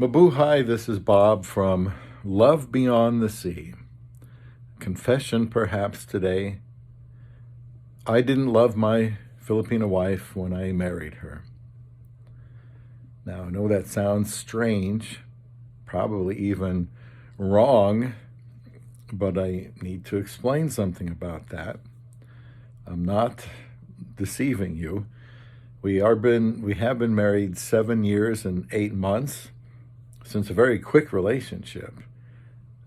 Mabuhay, this is Bob from Love Beyond the Sea. Confession perhaps today. I didn't love my Filipina wife when I married her. Now, I know that sounds strange, probably even wrong, but I need to explain something about that. I'm not deceiving you. We have been married 7 years and 8 months, since a very quick relationship,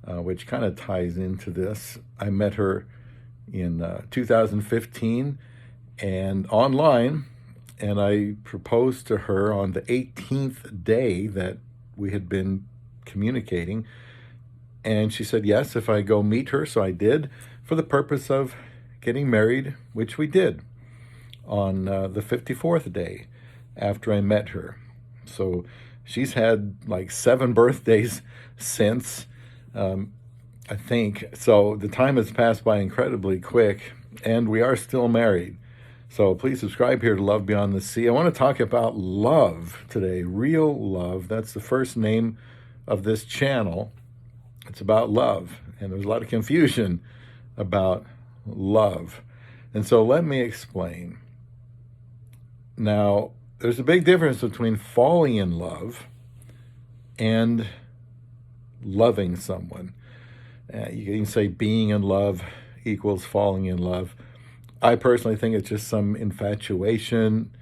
which kind of ties into this. I met her in 2015 and online, and I proposed to her on the 18th day that we had been communicating. And she said yes if I go meet her, so I did, for the purpose of getting married, which we did on the 54th day after I met her. So she's had like 7 birthdays since, I think. So the time has passed by incredibly quick, and we are still married. So please subscribe here to Love Beyond the Sea. I want to talk about love today, real love. That's the first name of this channel. It's about love, and there's a lot of confusion about love. And so let me explain. Now, there's a big difference between falling in love and loving someone. You can say being in love equals falling in love. I personally think it's just some infatuation.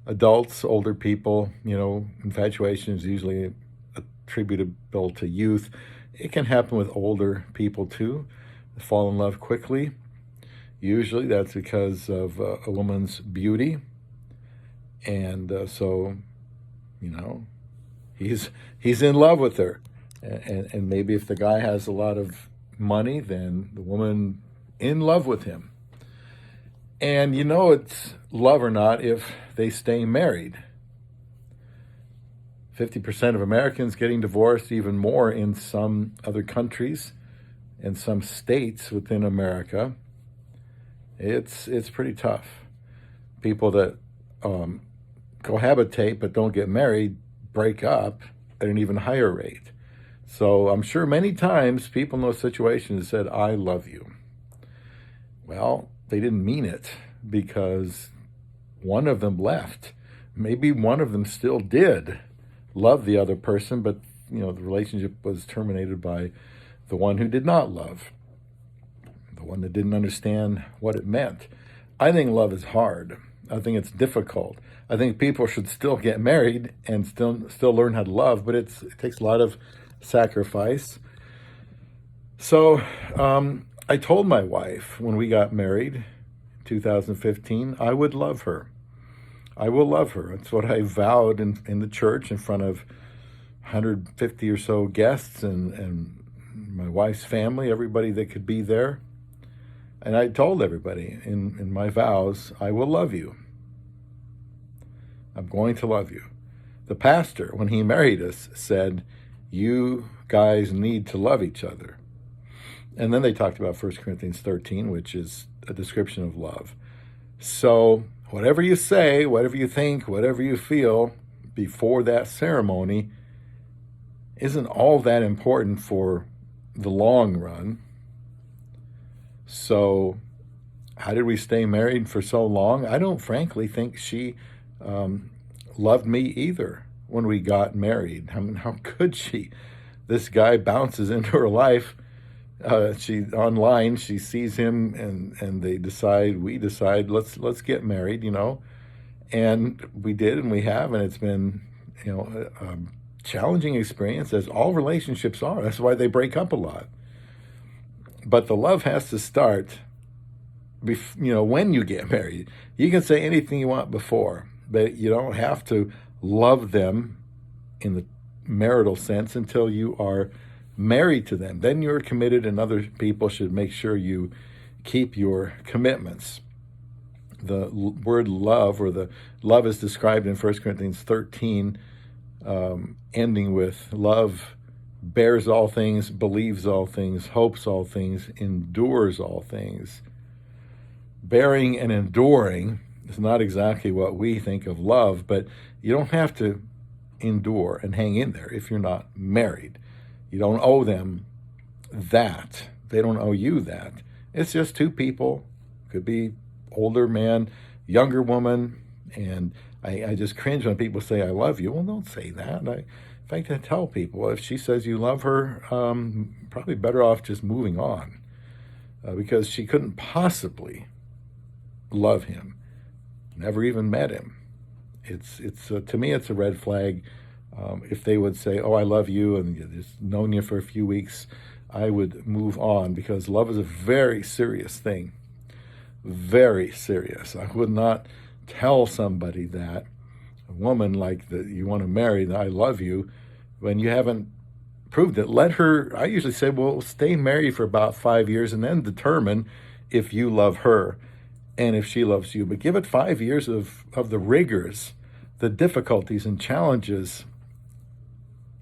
Adults, older people, infatuation is usually attributable to youth. It can happen with older people too. They fall in love quickly. Usually that's because of a woman's beauty. And so, he's in love with her. And maybe if the guy has a lot of money, then the woman in love with him. And it's love or not if they stay married. 50% of Americans getting divorced, even more in some other countries and some states within America. It's pretty tough. People that cohabitate but don't get married break up at an even higher rate. So I'm sure many times people in those situations said, I love you. Well, they didn't mean it because one of them left. Maybe one of them still did love the other person, but the relationship was terminated by the one who did not love, the one that didn't understand what it meant. I think love is hard. I think it's difficult. I think people should still get married and still learn how to love, but it takes a lot of sacrifice. So I told my wife when we got married in 2015, I would love her. I will love her. That's what I vowed in the church in front of 150 or so guests and my wife's family, everybody that could be there. And I told everybody in my vows, I will love you. I'm going to love you. The pastor, when he married us, said, you guys need to love each other. And then they talked about 1 Corinthians 13, which is a description of love. So whatever you say, whatever you think, whatever you feel before that ceremony isn't all that important for the long run. So how did we stay married for so long? I don't frankly think she loved me either when we got married. I mean, how could she? This guy bounces into her life. She online, she sees him, and we decide, let's get married, and we did, and we have, and it's been, a challenging experience, as all relationships are. That's why they break up a lot. But the love has to start, when you get married. You can say anything you want before, but you don't have to love them in the marital sense until you are married to them. Then you're committed, and other people should make sure you keep your commitments. The word love, or the love is described in 1 Corinthians 13, ending with love bears all things, believes all things, hopes all things, endures all things. Bearing and enduring is not exactly what we think of love, but you don't have to endure and hang in there if you're not married. You don't owe them that. They don't owe you that. It's just two people. Could be older man, younger woman, and I just cringe when people say, I love you. Well, don't say that. In fact, I tell people, if she says you love her, probably better off just moving on, because she couldn't possibly love him. Never even met him. It's to me, it's a red flag. If they would say, oh, I love you, and just known you for a few weeks, I would move on, because love is a very serious thing. Very serious. I would not tell somebody that, a woman like that you want to marry, that I love you, when you haven't proved it. Let her, I usually say, well, stay married for about 5 years and then determine if you love her and if she loves you. But give it 5 years of the rigors, the difficulties and challenges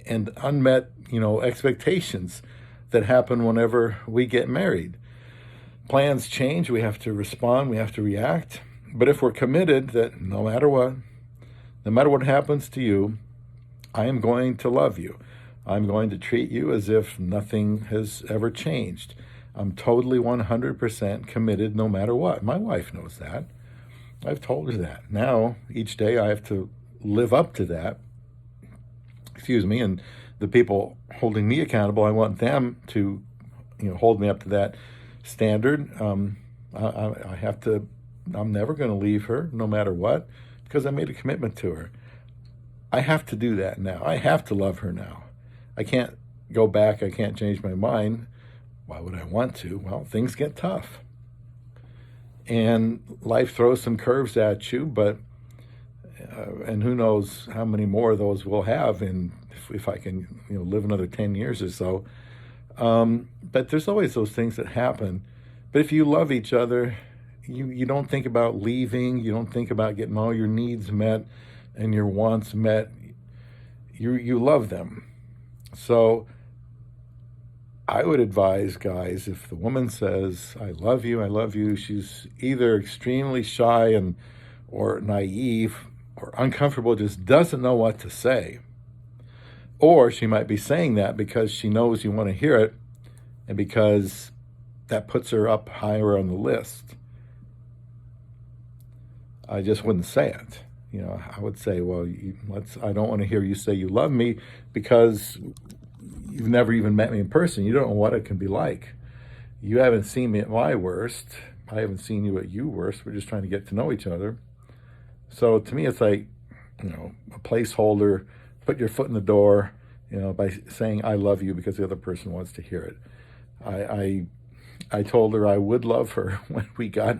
and unmet, expectations that happen whenever we get married. Plans change, we have to respond, we have to react. But if we're committed that no matter what happens to you, I am going to love you. I'm going to treat you as if nothing has ever changed. I'm totally 100% committed no matter what. My wife knows that. I've told her that. Now, each day I have to live up to that. And the people holding me accountable, I want them to, hold me up to that standard. I have to, I'm never going to leave her no matter what, because I made a commitment to her. I have to do that now. I have to love her now. I can't go back. I can't change my mind. Why would I want to? Well, things get tough. And life throws some curves at you, but and who knows how many more of those we'll have if I can live another 10 years or so. But there's always those things that happen. But if you love each other, you don't think about leaving. You don't think about getting all your needs met and your wants met. You love them. So I would advise guys, if the woman says, I love you, she's either extremely shy or naive or uncomfortable, just doesn't know what to say. Or she might be saying that because she knows you want to hear it and because that puts her up higher on the list. I just wouldn't say it. I would say, well, I don't want to hear you say you love me because you've never even met me in person. You don't know what it can be like. You haven't seen me at my worst. I haven't seen you at your worst. We're just trying to get to know each other. So to me, it's like, a placeholder. Put your foot in the door, by saying I love you because the other person wants to hear it. I told her I would love her when we got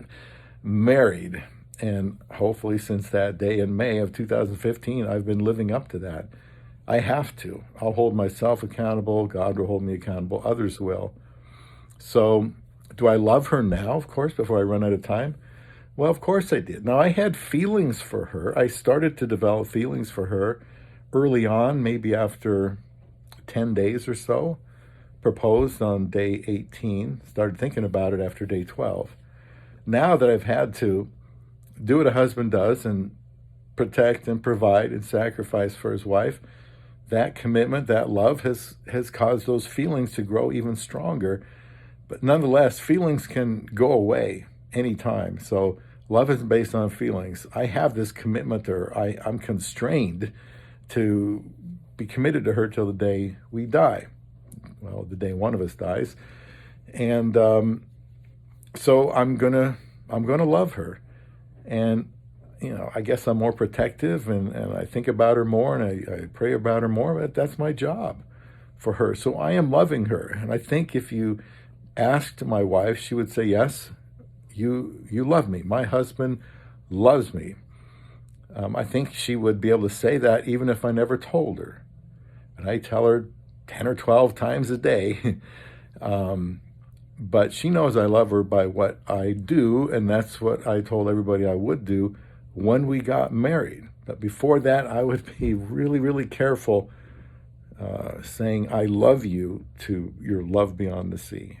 married. And hopefully since that day in May of 2015, I've been living up to that. I have to. I'll hold myself accountable. God will hold me accountable. Others will. So do I love her now, of course, before I run out of time? Well, of course I did. Now, I had feelings for her. I started to develop feelings for her early on, maybe after 10 days or so. Proposed on day 18. Started thinking about it after day 12. Now that I've had to do what a husband does and protect and provide and sacrifice for his wife, that commitment, that love has caused those feelings to grow even stronger. But nonetheless, feelings can go away anytime. So love isn't based on feelings. I have this commitment to her. I'm constrained to be committed to her till the day we die. Well, the day one of us dies. And so I'm gonna love her. And I guess I'm more protective and I think about her more and I pray about her more, but that's my job for her. So I am loving her. And I think if you asked my wife, she would say, yes, you love me. My husband loves me. I think she would be able to say that even if I never told her. And I tell her 10 or 12 times a day. But she knows I love her by what I do, and that's what I told everybody I would do when we got married. But before that, I would be really, really careful saying I love you to your love beyond the sea.